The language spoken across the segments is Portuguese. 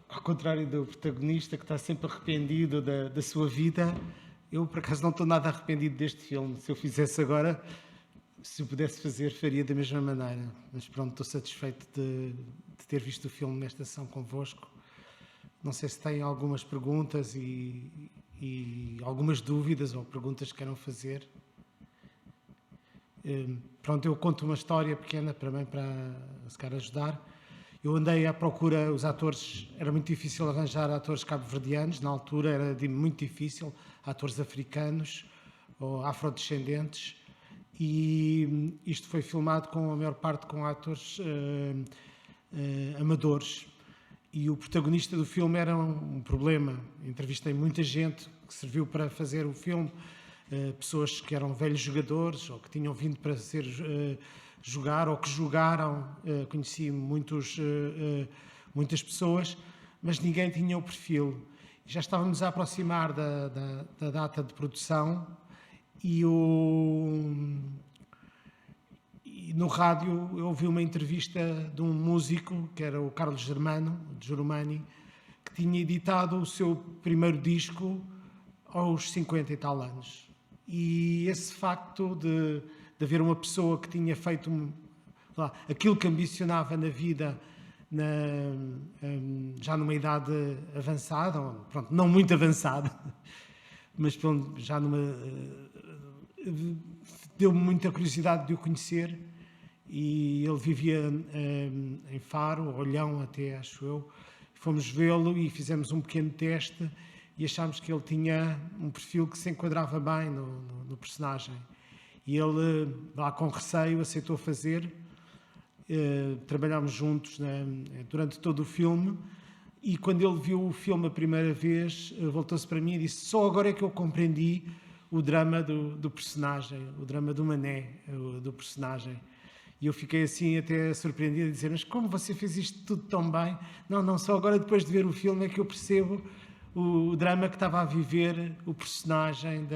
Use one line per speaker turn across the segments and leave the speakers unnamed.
Ao contrário do protagonista, que está sempre arrependido da sua vida, eu, por acaso, não estou nada arrependido deste filme. Se eu fizesse agora, se eu pudesse fazer, faria da mesma maneira. Mas pronto, estou satisfeito de ter visto o filme nesta sessão convosco. Não sei se têm algumas perguntas e algumas dúvidas ou perguntas que queiram fazer. Pronto, eu conto uma história pequena para se calhar ajudar. Eu andei à procura, os atores, era muito difícil arranjar atores cabo-verdianos, na altura era muito difícil, atores africanos ou afrodescendentes, e isto foi filmado com a maior parte com atores amadores. E o protagonista do filme era um problema. Entrevistei muita gente que serviu para fazer o filme, pessoas que eram velhos jogadores ou que tinham vindo para jogar ou que jogaram. Conheci muitas pessoas, mas ninguém tinha o perfil. Já estávamos a aproximar da data de produção e no rádio eu ouvi uma entrevista de um músico, que era o Carlos Germano, de Jurumani, que tinha editado o seu primeiro disco aos 50 e tal anos. E esse facto de haver uma pessoa que tinha feito aquilo que ambicionava na vida, já numa idade avançada, pronto, não muito avançada, mas pronto, já deu-me muita curiosidade de o conhecer. E ele vivia em Faro, Olhão até, acho eu. Fomos vê-lo e fizemos um pequeno teste e achámos que ele tinha um perfil que se enquadrava bem no personagem. E ele, lá com receio, aceitou fazer. Trabalhámos juntos, né, durante todo o filme. E quando ele viu o filme a primeira vez, voltou-se para mim e disse: só agora é que eu compreendi o drama do personagem, o drama do Mané, do personagem. E eu fiquei assim até surpreendido a dizer: mas como você fez isto tudo tão bem? Não, só agora depois de ver o filme é que eu percebo o drama que estava a viver o personagem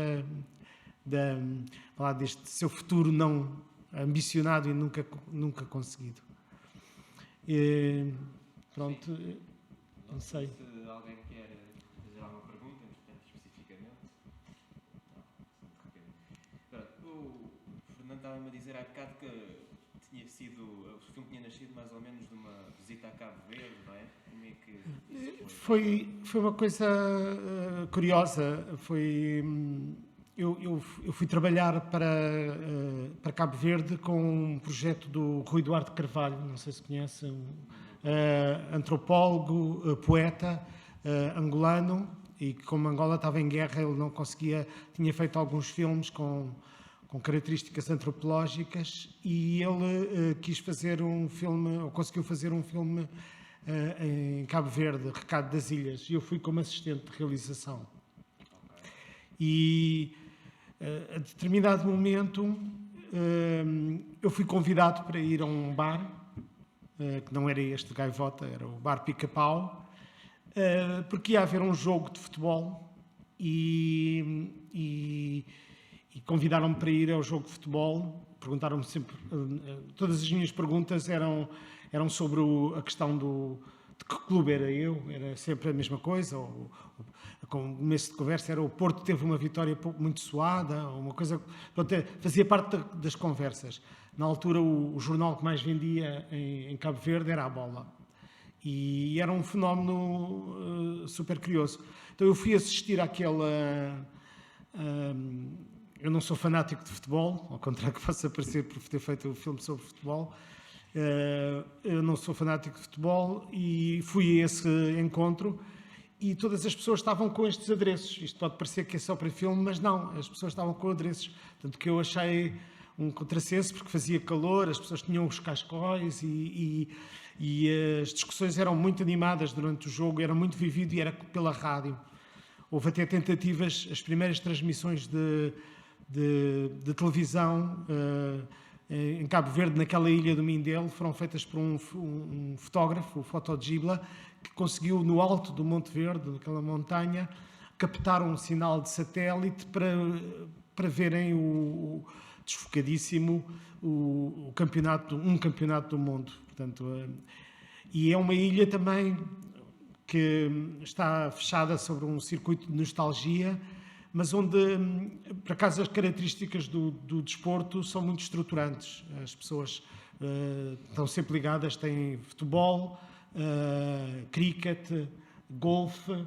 deste seu futuro não ambicionado e nunca conseguido. E, pronto, não sei.
Se alguém quer fazer alguma pergunta, especificamente. Não, o Fernando estava-me a dizer há bocado que o filme tinha nascido mais ou menos de uma visita a Cabo Verde, não é? Como é que isso
foi uma coisa curiosa. Eu fui trabalhar para Cabo Verde com um projeto do Rui Duarte Carvalho, não sei se conhecem, antropólogo, poeta, angolano, e como Angola estava em guerra, ele não conseguia, tinha feito alguns filmes com características antropológicas, e ele quis fazer um filme, ou conseguiu fazer um filme em Cabo Verde, Recado das Ilhas, e eu fui como assistente de realização. E a determinado momento eu fui convidado para ir a um bar, que não era este Gaivota, era o Bar Pica-Pau, porque ia haver um jogo de futebol e convidaram-me para ir ao jogo de futebol. Perguntaram-me sempre, todas as minhas perguntas eram sobre a questão de que clube era eu, era sempre a mesma coisa. Com o começo de conversa era: o Porto teve uma vitória muito suada, uma coisa, pronto, fazia parte das conversas. Na altura o jornal que mais vendia em Cabo Verde era A Bola, e era um fenómeno super curioso. Então eu fui assistir àquela... eu não sou fanático de futebol, ao contrário que possa parecer por ter feito um filme sobre futebol. Eu não sou fanático de futebol e fui a esse encontro, e todas as pessoas estavam com estes adereços. Isto pode parecer que é só para filme, mas não, as pessoas estavam com adereços. Tanto que eu achei um contrassenso, porque fazia calor, as pessoas tinham os cascóis e as discussões eram muito animadas durante o jogo, era muito vivido e era pela rádio. Houve até tentativas, as primeiras transmissões de televisão em Cabo Verde, naquela ilha do Mindelo, foram feitas por um fotógrafo, o Fotogibla, que conseguiu, no alto do Monte Verde, naquela montanha, captar um sinal de satélite para verem desfocadíssimo um campeonato do mundo. Portanto, e é uma ilha também que está fechada sobre um circuito de nostalgia, mas onde, por acaso, as características do desporto são muito estruturantes. As pessoas estão sempre ligadas, têm futebol, cricket, golfe,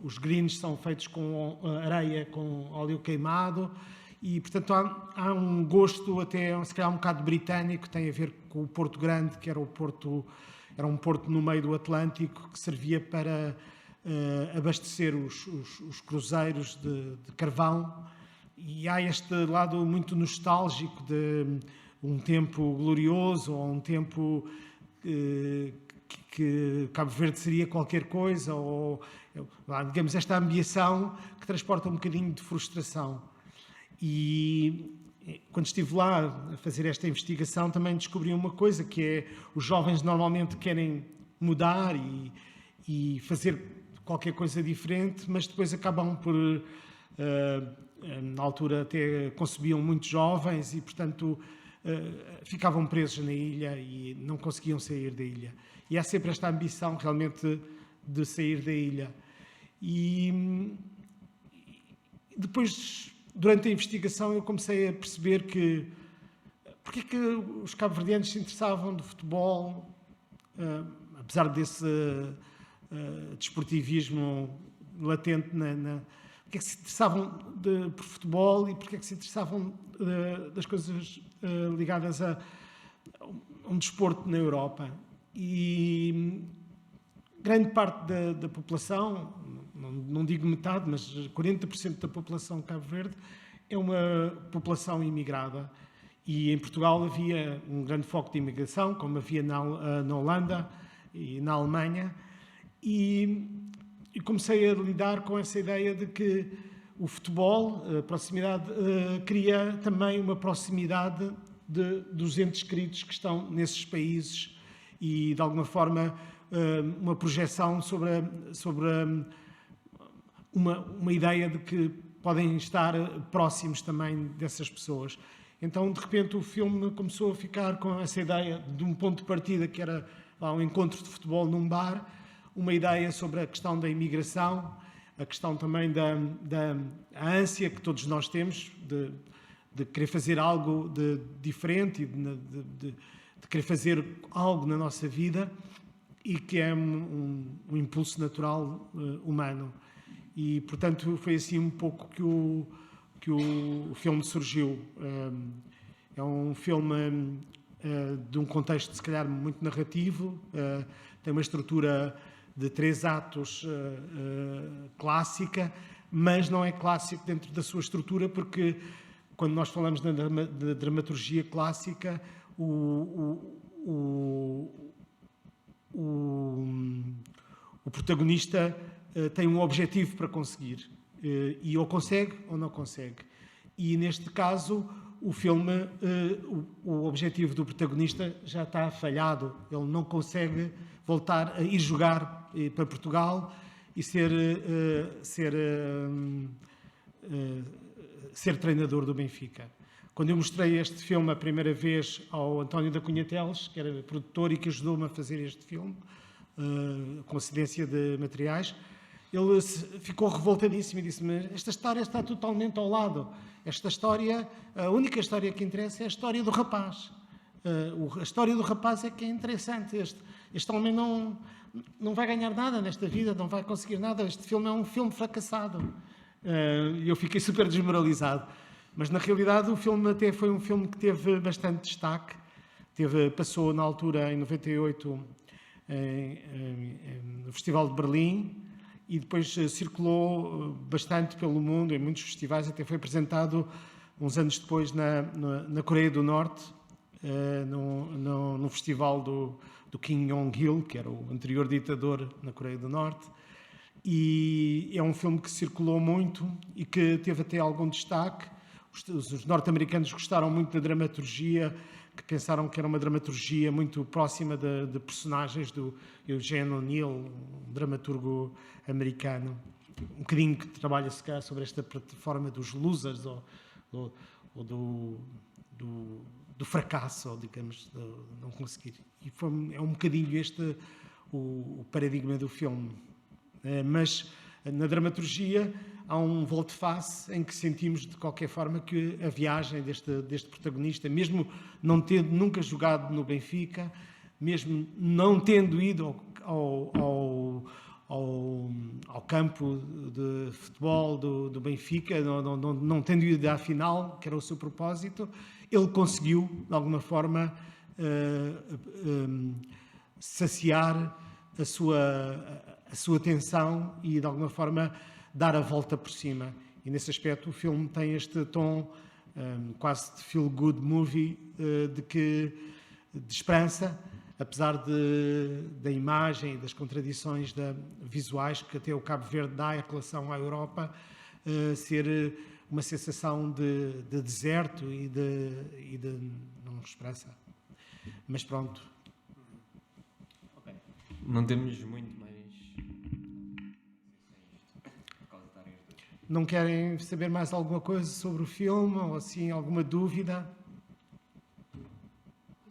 os greens são feitos com areia, com óleo queimado, e, portanto, há um gosto até, se calhar, um bocado britânico, tem a ver com o Porto Grande, que era um porto no meio do Atlântico, que servia para abastecer os cruzeiros de carvão, e há este lado muito nostálgico de um tempo glorioso, ou um tempo que Cabo Verde seria qualquer coisa, ou, digamos, esta ambição que transporta um bocadinho de frustração. E quando estive lá a fazer esta investigação, também descobri uma coisa, que é: os jovens normalmente querem mudar e fazer qualquer coisa diferente, mas depois acabam por, na altura até concebiam muitos jovens e, portanto, ficavam presos na ilha e não conseguiam sair da ilha. E há sempre esta ambição realmente de sair da ilha. E depois, durante a investigação, eu comecei a perceber que porque é que os cabo-verdianos se interessavam de futebol, apesar desse desportivismo latente porque é que se interessavam por futebol e porque é que se interessavam das coisas ligadas a um desporto na Europa. E grande parte da população, não digo metade, mas 40% da população de Cabo Verde é uma população imigrada. E em Portugal havia um grande foco de imigração, como havia na Holanda e na Alemanha. E comecei a lidar com essa ideia de que o futebol, a proximidade, cria também uma proximidade dos entes queridos que estão nesses países e, de alguma forma, uma projeção sobre uma ideia de que podem estar próximos também dessas pessoas. Então, de repente, o filme começou a ficar com essa ideia de um ponto de partida, que era um encontro de futebol num bar, uma ideia sobre a questão da imigração, a questão também da ânsia que todos nós temos de querer fazer algo de diferente e de querer fazer algo na nossa vida, e que é um impulso natural humano. E, portanto, foi assim um pouco que o filme surgiu. É um filme de um contexto, se calhar, muito narrativo, tem uma estrutura de 3 atos clássica, mas não é clássico dentro da sua estrutura, porque quando nós falamos da dramaturgia clássica, o protagonista tem um objetivo para conseguir, e ou consegue ou não consegue. E neste caso, o filme, o objetivo do protagonista já está falhado. Ele não consegue voltar a ir jogar para Portugal e ser treinador do Benfica. Quando eu mostrei este filme a primeira vez ao António da Cunha Teles, que era produtor e que ajudou-me a fazer este filme, com cedência de materiais, ele ficou revoltadíssimo e disse-me: esta história está totalmente ao lado. Esta história, a única história que interessa é a história do rapaz. A história do rapaz é que é interessante. Este homem não vai ganhar nada nesta vida, não vai conseguir nada. Este filme é um filme fracassado. E eu fiquei super desmoralizado. Mas, na realidade, o filme até foi um filme que teve bastante destaque. Passou, na altura, em 98, no Festival de Berlim, e depois circulou bastante pelo mundo, em muitos festivais. Até foi apresentado, uns anos depois, na Coreia do Norte, no festival do Kim Jong-il, que era o anterior ditador na Coreia do Norte. E é um filme que circulou muito e que teve até algum destaque. Os norte-americanos gostaram muito da dramaturgia, que pensaram que era uma dramaturgia muito próxima de personagens do Eugene O'Neill, um dramaturgo americano, um bocadinho que trabalha, se calhar, sobre esta plataforma dos losers, ou ou do fracasso, ou digamos, de não conseguir. E é um bocadinho este o paradigma do filme. Mas na dramaturgia há um volte-face em que sentimos de qualquer forma que a viagem deste protagonista, mesmo não tendo nunca jogado no Benfica, mesmo não tendo ido ao campo de futebol do Benfica, não tendo ido à final, que era o seu propósito, ele conseguiu, de alguma forma, saciar a sua tensão e, de alguma forma, dar a volta por cima. E, nesse aspecto, o filme tem este tom quase de feel-good movie, de esperança, apesar da imagem e das contradições visuais que até o Cabo Verde dá em relação à Europa, ser uma sensação de deserto e de não esperança. Mas pronto.
Ok. Não temos muito mais...
Não querem saber mais alguma coisa sobre o filme ou assim, alguma dúvida?
Eu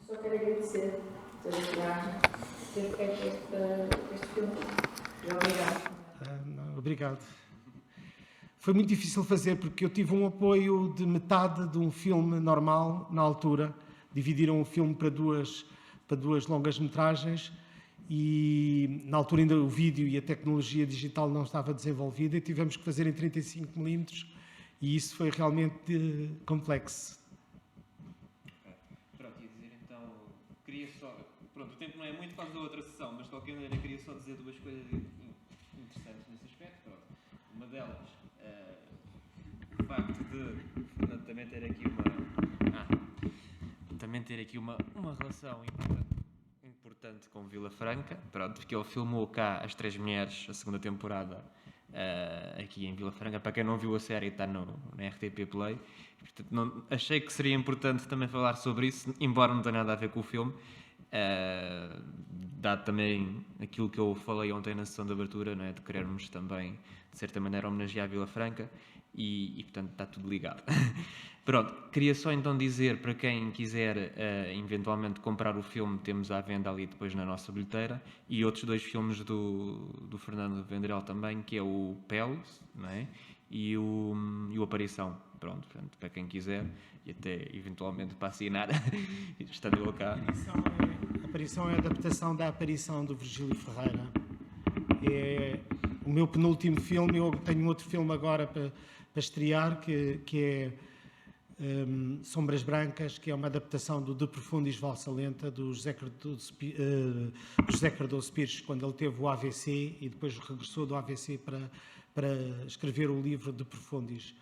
só quero agradecer por ter coragem de ter feito este filme. E obrigado.
Obrigado. Foi muito difícil fazer porque eu tive um apoio de metade de um filme normal na altura. Dividiram o filme para duas longas-metragens e na altura ainda o vídeo e a tecnologia digital não estava desenvolvida e tivemos que fazer em 35mm e isso foi realmente complexo.
Pronto, ia dizer então, queria só... Pronto, o tempo não é muito, faz a outra sessão, mas de qualquer maneira queria só dizer duas coisas interessantes nesse aspecto. Pronto. Uma delas, o facto de também ter aqui uma relação importante com Vila Franca, pronto, porque ele filmou cá As Três Mulheres, a segunda temporada, aqui em Vila Franca. Para quem não viu a série, está na RTP Play. Portanto, achei que seria importante também falar sobre isso, embora não tenha nada a ver com o filme. Dado também aquilo que eu falei ontem na sessão de abertura, não é? De querermos também, de certa maneira, homenagear Vila Franca e portanto, está tudo ligado. Pronto, queria só então dizer para quem quiser eventualmente comprar o filme, temos à venda ali depois na nossa bilheteira, e outros dois filmes do Fernando Vendrell também, que é o Pelos, não é? E o Aparição. Pronto, portanto, para quem quiser e até eventualmente para assinar, estando eu cá.
A Aparição é a adaptação da Aparição do Virgílio Ferreira. É o meu penúltimo filme. Eu tenho outro filme agora para estrear, que é Sombras Brancas, que é uma adaptação do De Profundis Valsa Lenta, do José Cardoso Pires, quando ele teve o AVC e depois regressou do AVC para escrever o livro De Profundis.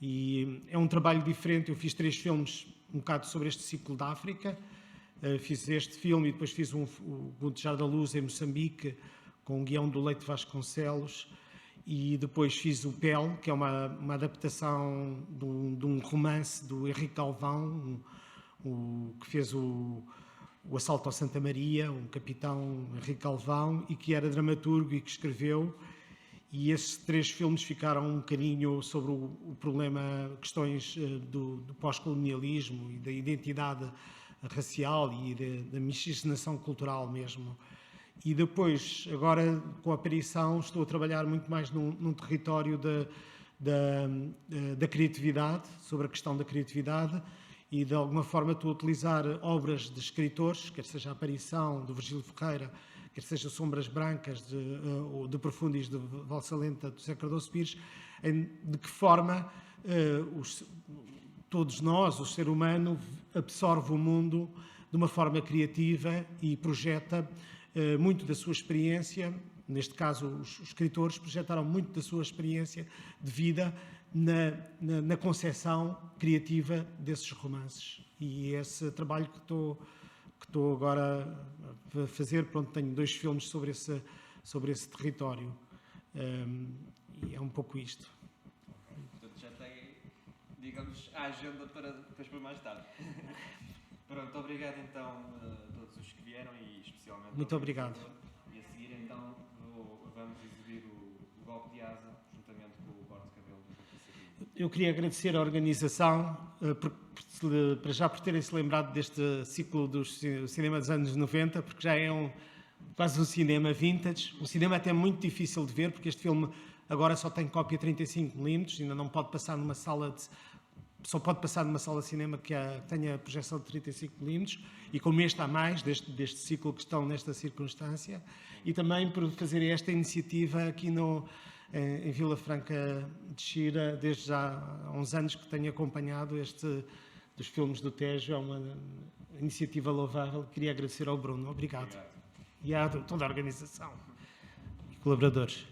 E é um trabalho diferente. Eu fiz 3 filmes um bocado sobre este ciclo da África. Fiz este filme e depois fiz o Gotejar da Luz em Moçambique, com o guião do Leite Vasconcelos. E depois fiz o Pel, que é uma adaptação de um romance do Henrique Galvão, que fez o Assalto ao Santa Maria, um capitão Henrique Galvão, e que era dramaturgo e que escreveu. E esses 3 filmes ficaram um bocadinho sobre o problema, questões do pós-colonialismo e da identidade racial e da miscigenação cultural mesmo. E depois, agora, com a Aparição, estou a trabalhar muito mais num território da criatividade, sobre a questão da criatividade, e de alguma forma estou a utilizar obras de escritores, quer seja a Aparição, do Virgílio Ferreira, quer seja Sombras Brancas, de Profundis, de Valsa Lenta, do José Cardoso Pires, de que forma todos nós, o ser humano, absorve o mundo de uma forma criativa e projeta muito da sua experiência. Neste caso, os escritores projetaram muito da sua experiência de vida na concepção criativa desses romances. E esse trabalho que estou agora a fazer, pronto, tenho 2 filmes sobre esse território. E é um pouco isto.
Portanto, já tem, digamos, a agenda para depois para mais tarde. Pronto, obrigado então a todos os que vieram e especialmente...
Muito obrigado.
E a seguir então vamos exibir o Golpe de Asa juntamente com o corte de cabelo do Patrícia Pinto.
Eu queria agradecer a organização, para já por terem se lembrado deste ciclo do cinema dos anos 90, porque já é quase um cinema vintage, um cinema até muito difícil de ver, porque este filme agora só tem cópia 35mm, ainda não pode passar numa sala só pode passar numa sala de cinema que tenha projeção de 35mm, e como este há mais, deste ciclo que estão nesta circunstância, e também por fazer esta iniciativa aqui em Vila Franca de Xira, desde já há uns anos que tenho acompanhado dos filmes do Tejo, é uma iniciativa louvável. Queria agradecer ao Bruno, obrigado. E a toda a organização e colaboradores.